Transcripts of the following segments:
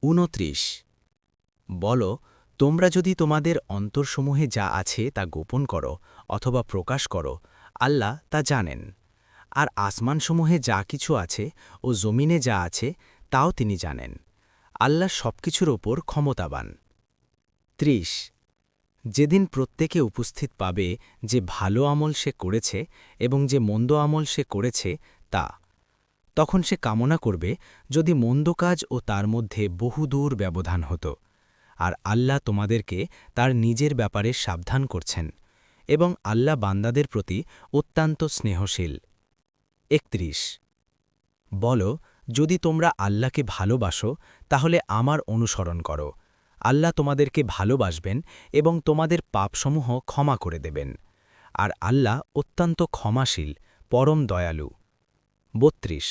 ২৯ বল, তোমরা যদি তোমাদের অন্তরসমূহে যা আছে তা গোপন করো অথবা প্রকাশ করো, আল্লাহ তা জানেন। আর আসমানসমূহে যা কিছু আছে ও জমিনে যা আছে তাও তিনি জানেন। আল্লাহ সবকিছুর ওপর ক্ষমতাবান। ৩০ যেদিন প্রত্যেকে উপস্থিত পাবে যে ভালো আমল সে করেছে এবং যে মন্দ আমল সে করেছে তা, তখন সে কামনা করবে যদি মন্দ কাজ ও তার মধ্যে বহুদূর ব্যবধান হতো। আর আল্লাহ তোমাদেরকে তার নিজের ব্যাপারে সাবধান করছেন এবং আল্লাহ বান্দাদের প্রতি অত্যন্ত স্নেহশীল। ৩১ বল, যদি তোমরা আল্লাহকে ভালোবাসো তাহলে আমার অনুসরণ করো। আল্লাহ তোমাদেরকে ভালোবাসবেন এবং তোমাদের পাপসমূহ ক্ষমা করে দেবেন। আর আল্লাহ অত্যন্ত ক্ষমাশীল, পরম দয়ালু। ৩২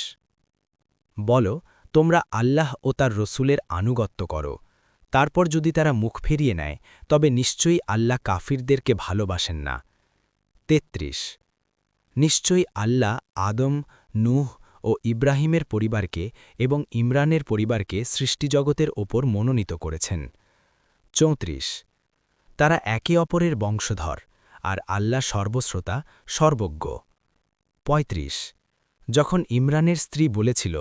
বল, তোমরা আল্লাহ ও তার রসুলের আনুগত্য করো। তারপর যদি তারা মুখ ফিরিয়ে নেয় তবে নিশ্চয়ই আল্লাহ কাফিরদেরকে ভালোবাসেন না। ৩৩ নিশ্চয়ই আল্লাহ আদম, নূহ ও ইব্রাহিমের পরিবারকে এবং ইমরানের পরিবারকে সৃষ্টিজগতের ওপর মনোনীত করেছেন। ৩৪ তারা একে অপরের বংশধর, আর আল্লাহ সর্বশ্রোতা, সর্বজ্ঞ। ৩৫ যখন ইমরানের স্ত্রী বলেছিল,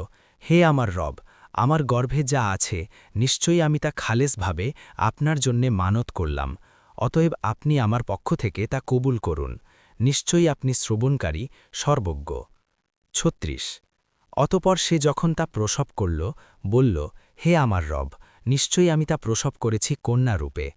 হে আমার রব, আমার গর্ভে যা আছে নিশ্চয়ই আমি তা খালেসভাবে আপনার জন্যে মানত করলাম, অতএব আপনি আমার পক্ষ থেকে তা কবুল করুন, নিশ্চয়ই আপনি শ্রবণকারী, সর্বজ্ঞ। ৩৬ অতপর সে যখন তা প্রসব করল, বলল, হে আমার রব, নিশ্চয়ই আমি তা প্রসব করেছি কন্যারূপে।